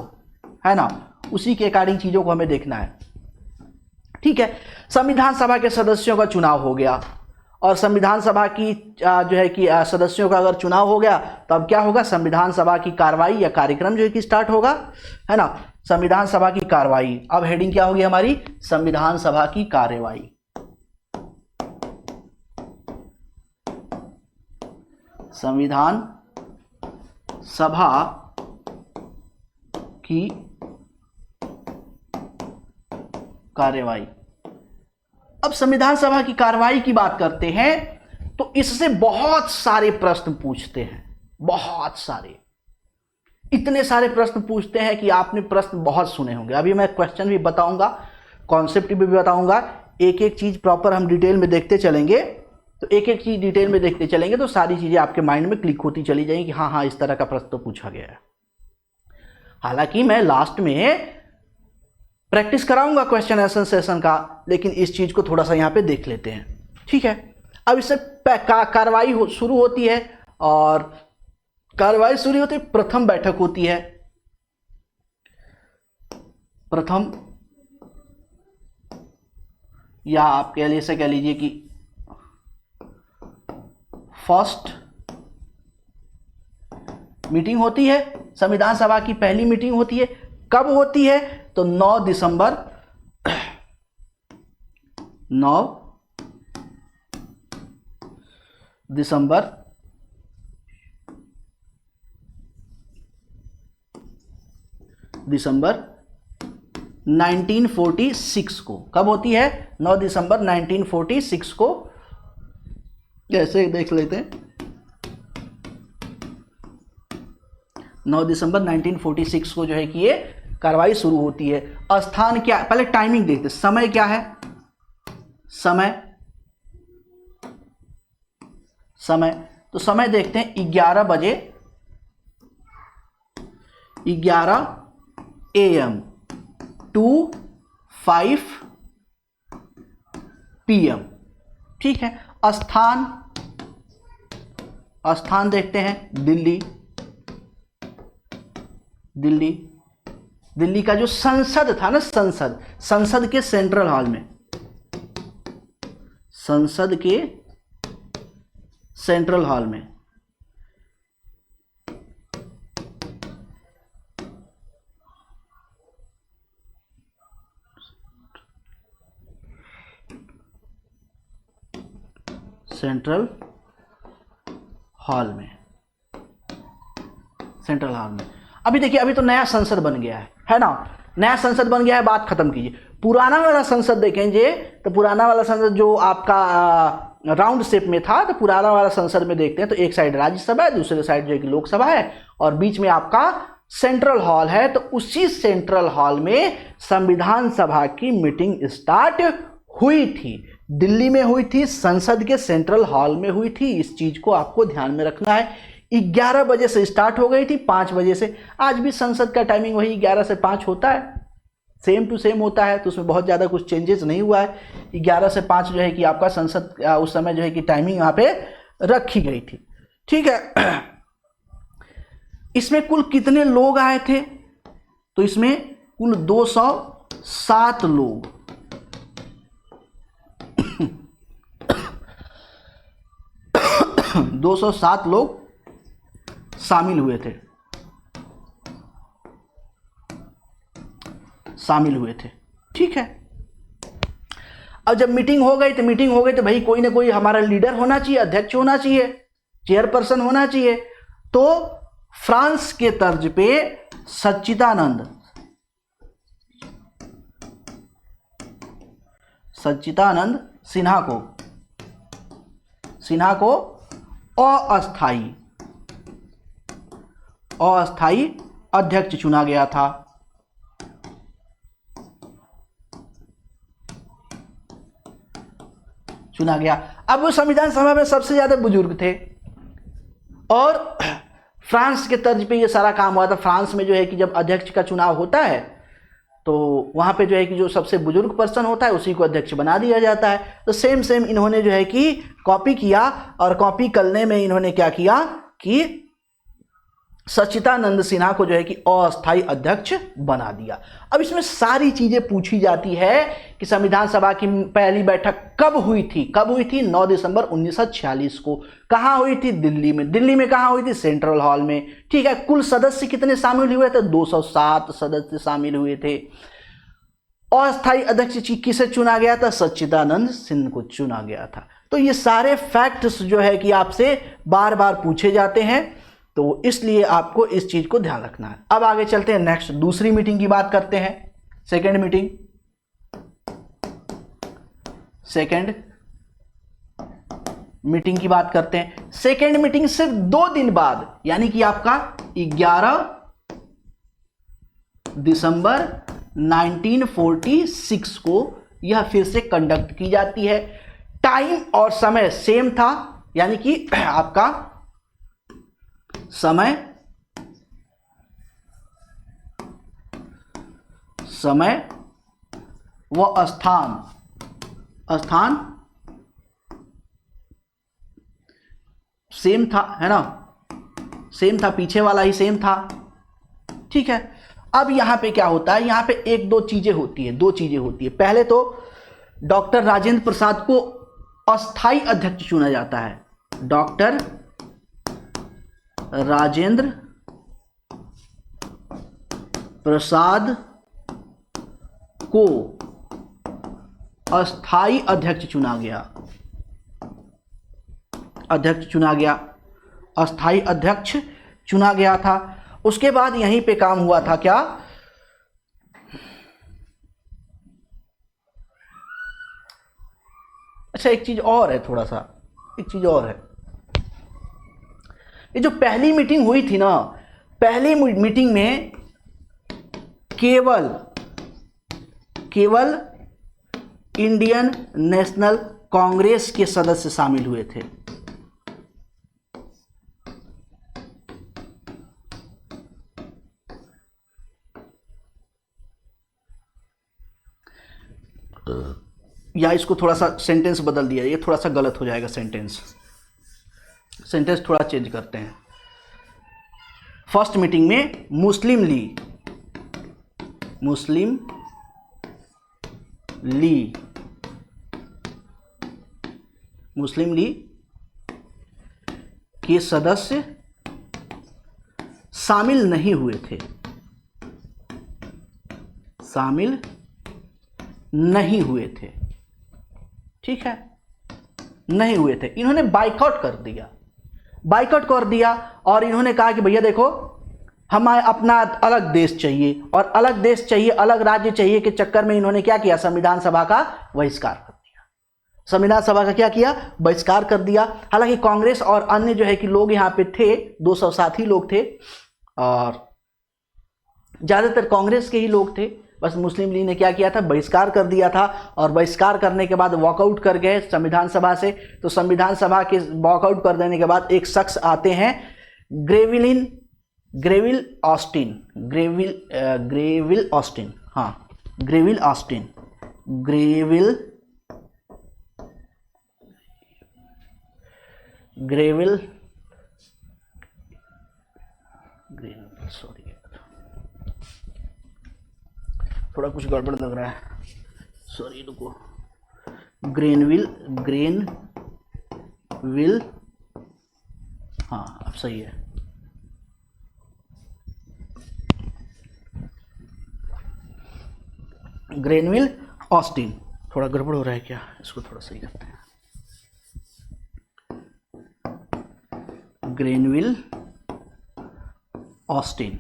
है ना, उसी के अकॉर्डिंग चीज़ों को हमें देखना है। ठीक है। संविधान सभा के सदस्यों का चुनाव हो गया, और संविधान सभा की जो है कि सदस्यों का अगर चुनाव हो गया तो अब क्या होगा? संविधान सभा की कार्रवाई या कार्यक्रम जो है कि स्टार्ट होगा, है ना। संविधान सभा की कार्रवाई, अब हेडिंग क्या होगी हमारी? संविधान सभा की कार्रवाई। संविधान सभा की कार्रवाई। अब संविधान सभा की कार्रवाई की बात करते हैं तो इससे बहुत सारे प्रश्न पूछते हैं, बहुत सारे, इतने सारे प्रश्न पूछते हैं कि आपने प्रश्न बहुत सुने होंगे। अभी मैं क्वेश्चन भी बताऊंगा, कॉन्सेप्ट भी बताऊंगा, एक एक चीज प्रॉपर हम डिटेल में देखते चलेंगे। तो एक एक चीज डिटेल में देखते चलेंगे तो सारी चीजें आपके माइंड में क्लिक होती चली जाएंगी कि हाँ हाँ इस तरह का प्रश्न तो पूछा गया है। हालांकि मैं लास्ट में प्रैक्टिस कराऊंगा क्वेश्चन आंसर सेशन का, लेकिन इस चीज को थोड़ा सा यहाँ पे देख लेते हैं। ठीक है। अब इससे कार्रवाई शुरू होती है, और कार्रवाई शुरू होती है, प्रथम बैठक होती है, प्रथम, या आप कह लीजिए, कह लीजिए कि फर्स्ट मीटिंग होती है। संविधान सभा की पहली मीटिंग होती है। कब होती है? तो 9 दिसंबर 1946 को। कब होती है? 9 दिसंबर 1946 को। जैसे देख लेते हैं, 9 दिसंबर 1946 को जो है कि ये कार्रवाई शुरू होती है। स्थान क्या? पहले टाइमिंग देखते हैं। समय क्या है? समय तो समय देखते हैं 11 बजे, 11 AM to 5 PM। ठीक है। स्थान देखते हैं दिल्ली, दिल्ली का जो संसद था ना, संसद के सेंट्रल हॉल में, संसद के सेंट्रल हॉल में सेंट्रल हॉल में अभी देखिए, अभी तो नया संसद बन गया है ना, नया संसद बन गया है, बात खत्म कीजिए। पुराना वाला संसद देखेंगे तो पुराना वाला संसद जो आपका राउंड शेप में था, तो पुराना वाला संसद में देखते हैं तो एक साइड राज्यसभा है, दूसरे साइड जो है कि लोकसभा है, और बीच में आपका सेंट्रल हॉल है। तो उसी सेंट्रल हॉल में संविधान सभा की मीटिंग स्टार्ट हुई थी, दिल्ली में हुई थी, संसद के सेंट्रल हॉल में हुई थी। इस चीज को आपको ध्यान में रखना है। 11 बजे से स्टार्ट हो गई थी, 5 बजे से। आज भी संसद का टाइमिंग वही 11 से 5 होता है, सेम टू सेम होता है, तो उसमें बहुत ज़्यादा कुछ चेंजेस नहीं हुआ है। 11 से 5 जो है कि आपका संसद उस समय जो है कि टाइमिंग यहाँ पे रखी गई थी। ठीक है, इसमें कुल कितने लोग आए थे? तो इसमें कुल 207 लोग 207 लोग शामिल हुए थे। ठीक है, अब जब मीटिंग हो गई तो भाई कोई ना कोई हमारा लीडर होना चाहिए, अध्यक्ष होना चाहिए, चेयरपर्सन होना चाहिए। तो फ्रांस के तर्ज पे सच्चिदानंद सिन्हा को अस्थाई अध्यक्ष चुना गया था। अब वो संविधान सभा में सबसे ज्यादा बुजुर्ग थे और फ्रांस के तर्ज पे ये सारा काम हुआ था। फ्रांस में जो है कि जब अध्यक्ष का चुनाव होता है तो वहां पे जो है कि जो सबसे बुजुर्ग पर्सन होता है उसी को अध्यक्ष बना दिया जाता है। तो सेम इन्होंने जो है कि कॉपी किया, और कॉपी करने में इन्होंने क्या किया कि सच्चिदानंद सिन्हा को जो है कि अस्थायी अध्यक्ष बना दिया। अब इसमें सारी चीजें पूछी जाती है कि संविधान सभा की पहली बैठक कब हुई थी? 9 दिसंबर 1946 को। कहां हुई थी? दिल्ली में कहां हुई थी? सेंट्रल हॉल में। ठीक है, कुल सदस्य कितने शामिल हुए थे? 207 सदस्य शामिल हुए थे। अस्थायी अध्यक्ष किसे चुना गया था? सच्चिदानंद सिन्हा को चुना गया था। तो ये सारे फैक्ट्स जो है कि आपसे बार बार पूछे जाते हैं, तो इसलिए आपको इस चीज को ध्यान रखना है। अब आगे चलते हैं, नेक्स्ट दूसरी मीटिंग की बात करते हैं। सेकेंड मीटिंग की बात करते हैं। सेकेंड मीटिंग सिर्फ 2 दिन बाद, यानी कि आपका 11 दिसंबर 1946 को यह फिर से कंडक्ट की जाती है। टाइम और समय सेम था, यानी कि आपका समय व स्थान सेम था, है ना, सेम था, पीछे वाला ही सेम था। ठीक है, अब यहां पे क्या होता है? यहां पे दो चीजें होती है। पहले तो डॉक्टर राजेंद्र प्रसाद को अस्थाई अध्यक्ष चुना जाता है। डॉक्टर राजेंद्र प्रसाद को अस्थाई अध्यक्ष चुना गया। अस्थाई अध्यक्ष चुना गया था। उसके बाद यहीं पे काम हुआ था क्या? अच्छा, एक चीज और है, ये जो पहली मीटिंग हुई थी ना, पहली मीटिंग में केवल इंडियन नेशनल कांग्रेस के सदस्य शामिल हुए थे। या इसको थोड़ा सा सेंटेंस बदल दिया, ये थोड़ा सा गलत हो जाएगा। सेंटेंस थोड़ा चेंज करते हैं। फर्स्ट मीटिंग में मुस्लिम लीग मुस्लिम लीग के सदस्य शामिल नहीं हुए थे, ठीक है, नहीं हुए थे। इन्होंने बाइकआउट कर दिया और इन्होंने कहा कि भैया देखो, हमें अपना अलग देश चाहिए, और अलग देश चाहिए, अलग राज्य चाहिए के चक्कर में इन्होंने क्या किया, संविधान सभा का बहिष्कार कर दिया। संविधान सभा का क्या किया, बहिष्कार कर दिया। हालांकि कांग्रेस और अन्य जो है कि लोग यहाँ पे थे, 207 ही लोग थे, और ज्यादातर कांग्रेस के ही लोग थे। बस मुस्लिम लीग ने क्या किया था, बहिष्कार कर दिया था, और बहिष्कार करने के बाद वॉकआउट कर गए संविधान सभा से। तो संविधान सभा के वॉकआउट कर देने के बाद एक शख्स आते हैं, ग्रेविल ऑस्टिन, सॉरी थोड़ा कुछ गड़बड़ लग रहा है, सॉरी रुको, ग्रेनविल, हाँ अब सही है। ग्रेनविल ऑस्टिन, थोड़ा गड़बड़ हो रहा है क्या, इसको थोड़ा सही करते हैं। ग्रेनविल ऑस्टिन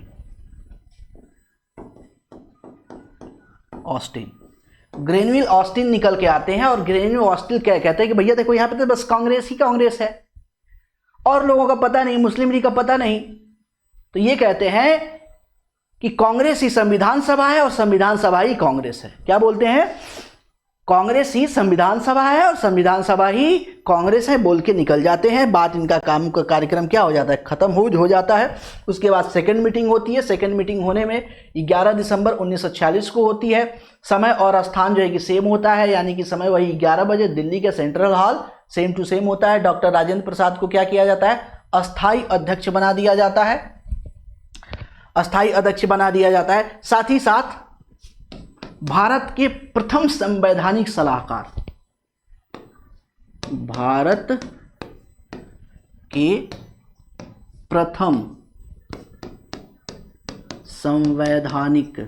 ग्रेनविल ऑस्टिन निकल के आते हैं, और ग्रेनविल ऑस्टिन क्या कहते हैं कि भैया देखो, यहाँ पे तो बस कांग्रेस है, और लोगों का पता नहीं, मुस्लिम लीग का पता नहीं। तो ये कहते हैं कि कांग्रेस ही संविधान सभा है और संविधान सभा ही कांग्रेस है। क्या बोलते हैं, कांग्रेस ही संविधान सभा है और संविधान सभा ही कांग्रेस है, बोल के निकल जाते हैं। बात इनका कार्यक्रम क्या हो जाता है, खत्म हो जाता है। उसके बाद सेकंड मीटिंग होती है। सेकंड मीटिंग होने में 11 दिसंबर 1946 को होती है। समय और स्थान जो है कि सेम होता है, यानी कि समय वही 11 बजे, दिल्ली के central hall, same to same होता है। डॉक्टर राजेंद्र प्रसाद को क्या किया जाता है, अस्थाई अध्यक्ष बना दिया जाता है। साथ ही साथ भारत के प्रथम संवैधानिक सलाहकार, भारत के प्रथम संवैधानिक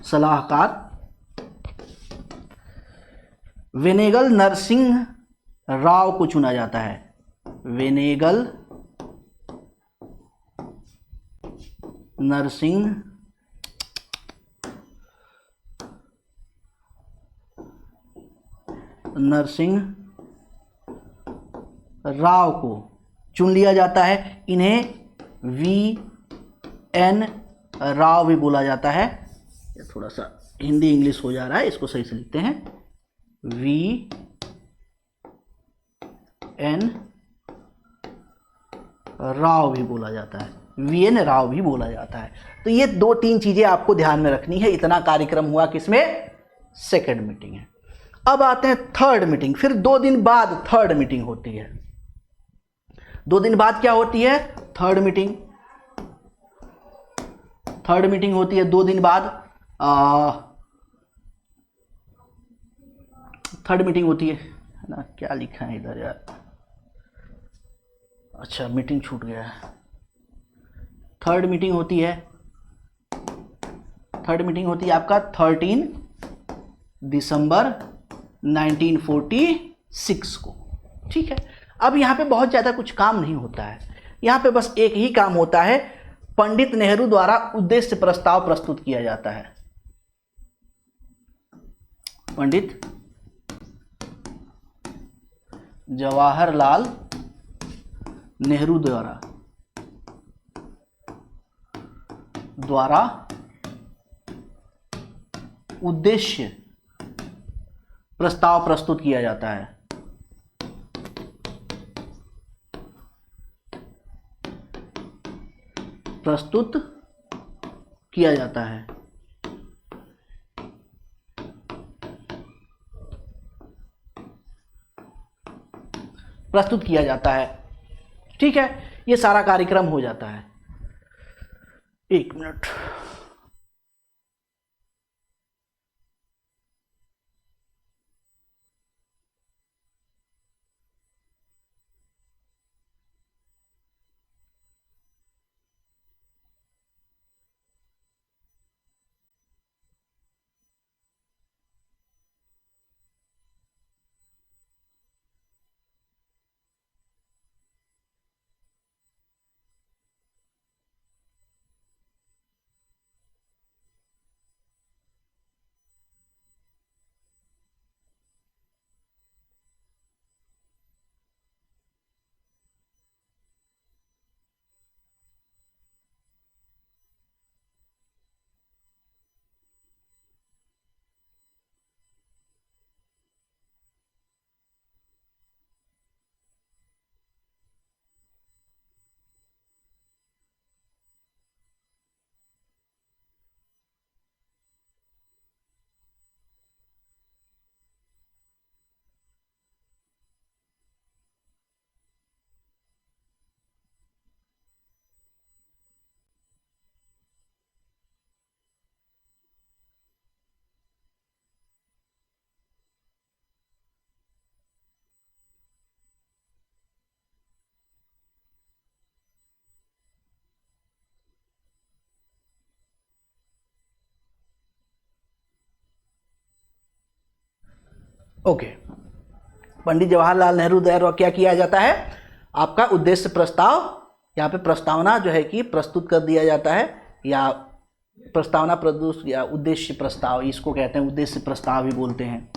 सलाहकार वेनेगल नरसिंह राव को चुना जाता है। वेनेगल नरसिंह राव को चुन लिया जाता है। इन्हें VN राव भी बोला जाता है। ये थोड़ा सा हिंदी इंग्लिश हो जा रहा है, इसको सही से लिखते हैं, VN राव भी बोला जाता है, VN राव भी बोला जाता है। तो ये 2-3 चीजें आपको ध्यान में रखनी है। इतना कार्यक्रम हुआ किसमें, सेकंड मीटिंग है। अब आते हैं थर्ड मीटिंग। फिर 2 दिन बाद थर्ड मीटिंग होती है। 2 दिन बाद क्या होती है, थर्ड मीटिंग होती है 2 दिन बाद। थर्ड मीटिंग होती है ना, क्या लिखा है इधर यार, अच्छा मीटिंग छूट गया है। थर्ड मीटिंग होती है आपका 13 दिसंबर 1946 को, ठीक है। अब यहाँ पे बहुत ज़्यादा कुछ काम नहीं होता है, यहाँ पे बस एक ही काम होता है, पंडित नेहरू द्वारा उद्देश्य प्रस्ताव प्रस्तुत किया जाता है। पंडित जवाहरलाल नेहरू द्वारा उद्देश्य प्रस्ताव प्रस्तुत किया जाता है। प्रस्तुत किया जाता है। ठीक है। ये सारा कार्यक्रम हो जाता है। एक मिनट, ओके। पंडित जवाहरलाल नेहरू द्वारा क्या किया जाता है, आपका उद्देश्य प्रस्ताव, यहाँ पे प्रस्तावना जो है कि प्रस्तुत कर दिया जाता है, या प्रस्तावना प्रदूष या उद्देश्य प्रस्ताव, इसको कहते हैं उद्देश्य प्रस्ताव भी बोलते हैं।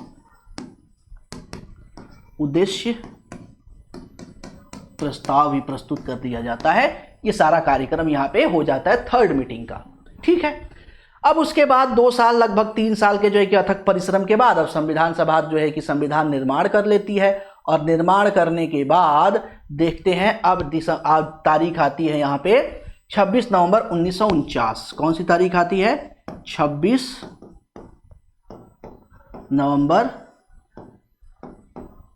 उद्देश्य प्रस्ताव भी प्रस्तुत कर दिया जाता है। ये सारा कार्यक्रम यहाँ पे हो जाता है थर्ड मीटिंग का, ठीक है। अब उसके बाद 2 साल, लगभग 3 साल के जो है कि अथक परिश्रम के बाद अब संविधान सभा जो है कि संविधान निर्माण कर लेती है, और निर्माण करने के बाद देखते हैं अब तारीख आती है यहाँ पे 26 नवंबर 1949। कौन सी तारीख आती है? 26 नवंबर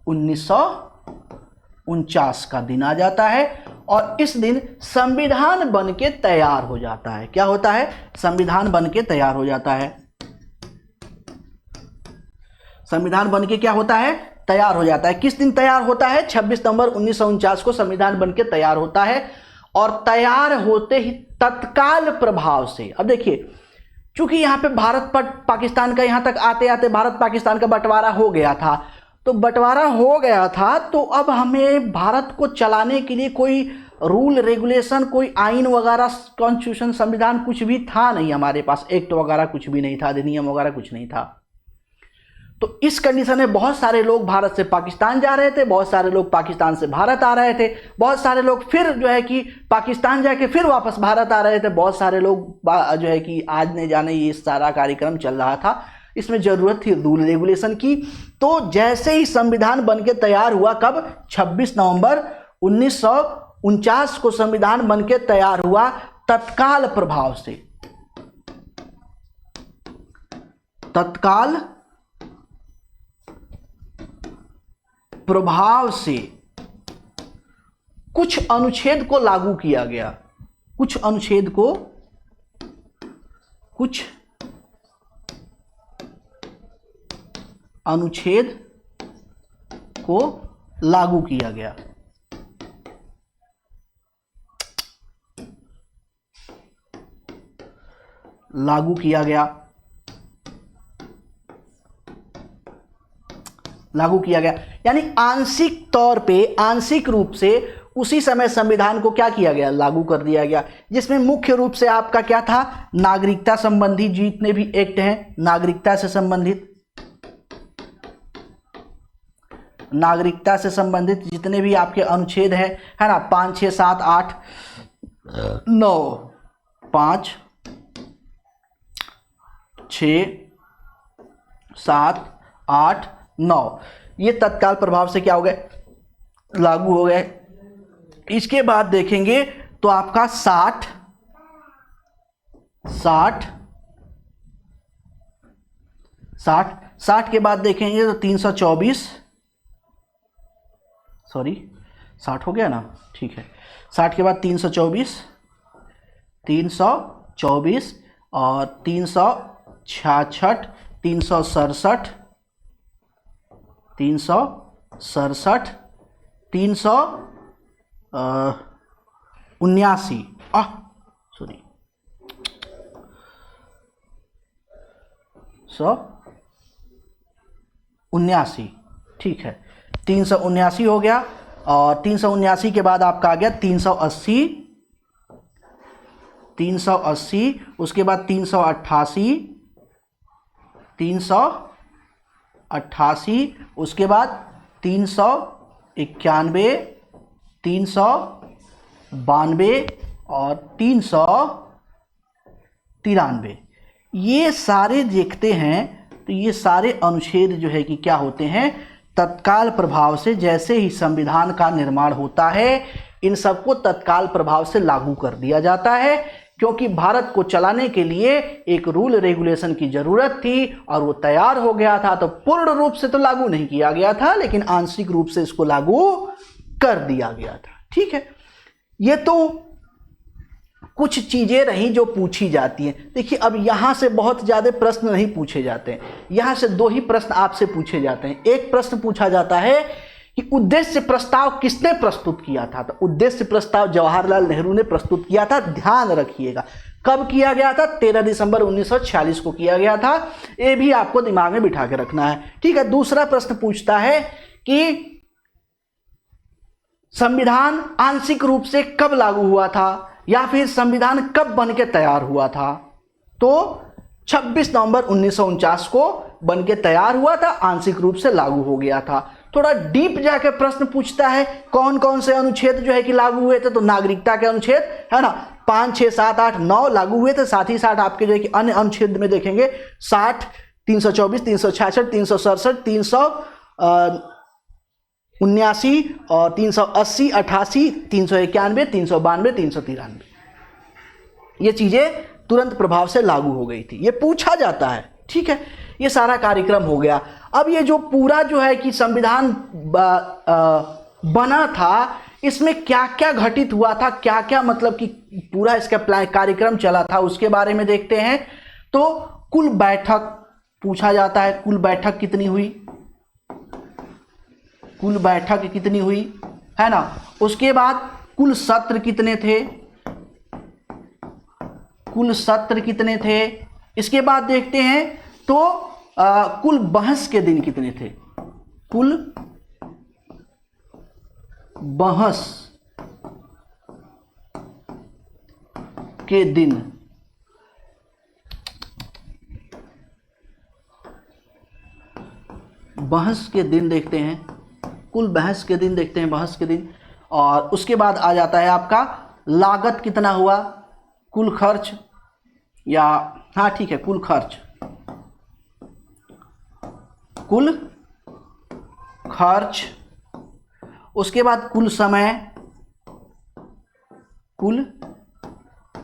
1949 का दिन आ जाता है, और इस दिन संविधान बन के तैयार हो जाता है। क्या होता है? संविधान बन के तैयार हो जाता है। संविधान बन के क्या होता है? तैयार हो जाता है। किस दिन तैयार होता है? 26 नवंबर 1949 को संविधान बन के तैयार होता है, और तैयार होते ही तत्काल प्रभाव से, अब देखिए, चूंकि यहाँ पे भारत पर पाकिस्तान का, यहाँ तक आते आते भारत पाकिस्तान का बंटवारा हो गया था, तो बंटवारा हो गया था तो अब हमें भारत को चलाने के लिए कोई रूल रेगुलेशन, कोई आइन वगैरह, कॉन्स्टिट्यूशन, संविधान कुछ भी था नहीं हमारे पास, एक्ट वगैरह कुछ भी नहीं था, अधिनियम वगैरह कुछ नहीं था। तो इस कंडीशन में बहुत सारे लोग भारत से पाकिस्तान जा रहे थे, बहुत सारे लोग पाकिस्तान से भारत आ रहे थे, बहुत सारे लोग फिर जो है कि पाकिस्तान जाके फिर वापस भारत आ रहे थे, बहुत सारे लोग जो है कि आने जाने, ये सारा कार्यक्रम चल रहा था। इसमें ज़रूरत थी रूल रेगुलेशन की। तो जैसे ही संविधान बन के तैयार हुआ, कब? 26 नवंबर 1949 को संविधान बन के तैयार हुआ, तत्काल प्रभाव से, तत्काल प्रभाव से कुछ अनुच्छेद को लागू किया गया, कुछ अनुच्छेद को, कुछ अनुच्छेद को लागू किया गया। लागू किया गया, लागू किया गया, यानी आंशिक तौर पे, आंशिक रूप से उसी समय संविधान को क्या किया गया? लागू कर दिया गया, जिसमें मुख्य रूप से आपका क्या था? नागरिकता संबंधी जितने भी एक्ट हैं, नागरिकता से संबंधित, नागरिकता से संबंधित जितने भी आपके अनुच्छेद हैं, है ना, 5, 6, 7, 8, 9, 5, 6, 7, 8, 9, ये तत्काल प्रभाव से क्या हो गए? लागू हो गए। इसके बाद देखेंगे तो आपका 60 के बाद देखेंगे तो 324, सॉरी 60 हो गया ना, ठीक है, 60 के बाद 324, 324 और 366, 367, 367, 379, सॉरी 179, ठीक है 379 हो गया। और 379 के बाद आपका आ गया 380, 380, उसके बाद 388, 388, उसके बाद 391, 392 और 393। ये सारे देखते हैं तो ये सारे अनुच्छेद जो है कि क्या होते हैं, तत्काल प्रभाव से, जैसे ही संविधान का निर्माण होता है इन सबको तत्काल प्रभाव से लागू कर दिया जाता है, क्योंकि भारत को चलाने के लिए एक रूल रेगुलेशन की जरूरत थी और वो तैयार हो गया था। तो पूर्ण रूप से तो लागू नहीं किया गया था, लेकिन आंशिक रूप से इसको लागू कर दिया गया था। ठीक है, ये तो कुछ चीजें रही जो पूछी जाती हैं। देखिए अब यहां से बहुत ज्यादा प्रश्न नहीं पूछे जाते हैं, यहां से 2 ही प्रश्न आपसे पूछे जाते हैं। एक प्रश्न पूछा जाता है कि उद्देश्य प्रस्ताव किसने प्रस्तुत किया था, तो उद्देश्य प्रस्ताव जवाहरलाल नेहरू ने प्रस्तुत किया था। ध्यान रखिएगा कब किया गया था, 13 दिसंबर 1946 को किया गया था। ये भी आपको दिमाग में बिठा के रखना है। ठीक है, दूसरा प्रश्न पूछता है कि संविधान आंशिक रूप से कब लागू हुआ था या फिर संविधान कब बन के तैयार हुआ था, तो 26 नवंबर 1949 को बन के तैयार हुआ था, आंशिक रूप से लागू हो गया था। थोड़ा डीप जाके प्रश्न पूछता है कौन कौन से अनुच्छेद जो है कि लागू हुए थे, तो नागरिकता के अनुच्छेद है ना 5, 6, 7, 8, 9 लागू हुए थे। साथ ही साथ आपके जो है कि अन्य अनुच्छेद में देखेंगे 60, 324, 366, 367, 379 और 380, 88, 391, 392, 393। ये चीजें तुरंत प्रभाव से लागू हो गई थी, ये पूछा जाता है। ठीक है, ये सारा कार्यक्रम हो गया। अब ये जो पूरा जो है कि संविधान बना था, इसमें क्या क्या घटित हुआ था, क्या क्या मतलब कि पूरा इसका कार्यक्रम चला था, उसके बारे में देखते हैं। तो कुल बैठक पूछा जाता है, कुल बैठक कितनी हुई, कुल बैठक कितनी हुई है ना। उसके बाद कुल सत्र कितने थे, कुल सत्र कितने थे। इसके बाद देखते हैं तो कुल बहस के दिन कितने थे, कुल बहस के दिन, बहस के दिन देखते हैं, कुल बहस के दिन देखते हैं, बहस के दिन। और उसके बाद आ जाता है आपका लागत कितना हुआ, कुल खर्च, या हाँ ठीक है कुल खर्च, कुल खर्च। उसके बाद कुल समय, कुल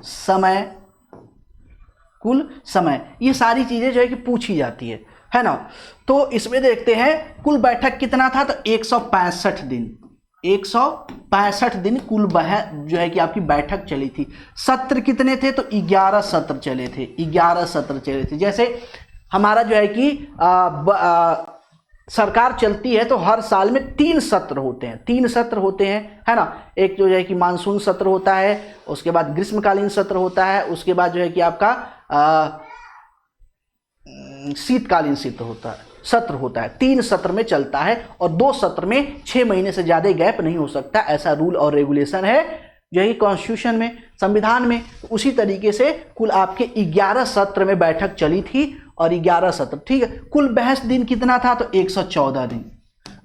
समय, कुल समय। ये सारी चीजें जो है कि पूछी जाती है ना। तो इसमें देखते हैं कुल बैठक कितना था, तो 165 दिन, 165 दिन कुल जो है कि आपकी बैठक चली थी। सत्र कितने थे, तो 11 सत्र चले थे, 11 सत्र चले थे। जैसे हमारा जो है कि सरकार चलती है तो हर साल में 3 सत्र होते हैं, 3 सत्र होते हैं है ना। एक जो है कि मानसून सत्र होता है, उसके बाद ग्रीष्मकालीन सत्र होता है, उसके बाद जो है कि आपका शीतकालीन सत्र होता है। 3 सत्र में चलता है और 2 सत्र में 6 महीने से ज्यादा गैप नहीं हो सकता, ऐसा रूल और रेगुलेशन है जो है कॉन्स्टिट्यूशन में, संविधान में। उसी तरीके से कुल आपके 11 सत्र में बैठक चली थी और 11 सत्र। ठीक है, कुल बहस दिन कितना था, तो 114 दिन।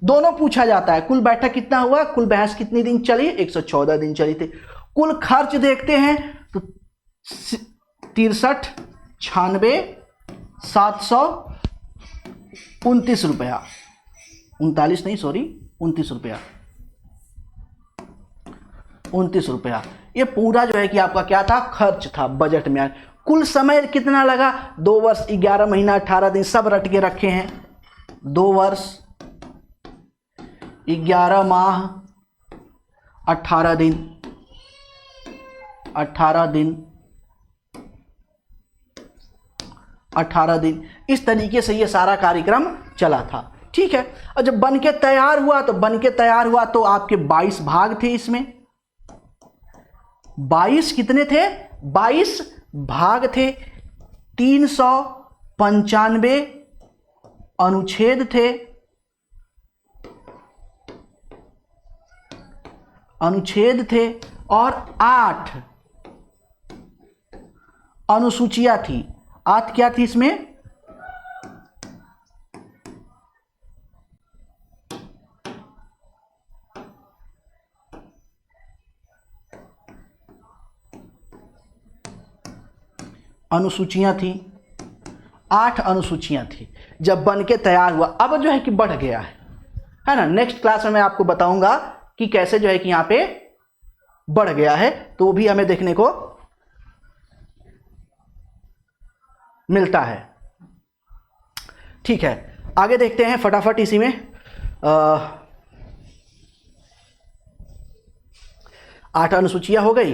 दोनों पूछा जाता है, कुल बैठक कितना हुआ, कुल बहस कितनी दिन चली, 114 दिन चली थी। कुल खर्च देखते हैं तो 63, 96, 729 रुपया, 39 नहीं सॉरी 29 रुपया, 29 रुपया। ये पूरा जो है कि आपका क्या था, खर्च था बजट में। कुल समय कितना लगा, 2 वर्ष 11 महीना 18 दिन, सब रट के रखे हैं। 2 वर्ष 11 माह 18 दिन, 18 दिन, 18 दिन, इस तरीके से ये सारा कार्यक्रम चला था। ठीक है, और जब बन के तैयार हुआ तो आपके 22 भाग थे इसमें। 22 कितने थे? 22 भाग थे, 395 अनुच्छेद थे, और 8 अनुसूचियां थी। 8 क्या थी इसमें? अनुसूचियां थी, 8 अनुसूचियां थी जब बन के तैयार हुआ। अब जो है कि बढ़ गया है ना। नेक्स्ट क्लास में मैं आपको बताऊंगा कि कैसे जो है कि यहां पे बढ़ गया है, तो वो भी हमें देखने को मिलता है। ठीक है, आगे देखते हैं फटाफट इसी में। 8 अनुसूचियां हो गई।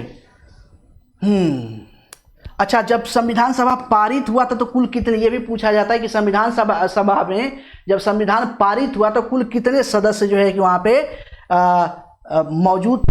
अच्छा, जब संविधान सभा पारित हुआ था तो कुल कितने, ये भी पूछा जाता है कि संविधान सभा में जब संविधान पारित हुआ तो कुल कितने सदस्य जो है कि वहां पे मौजूद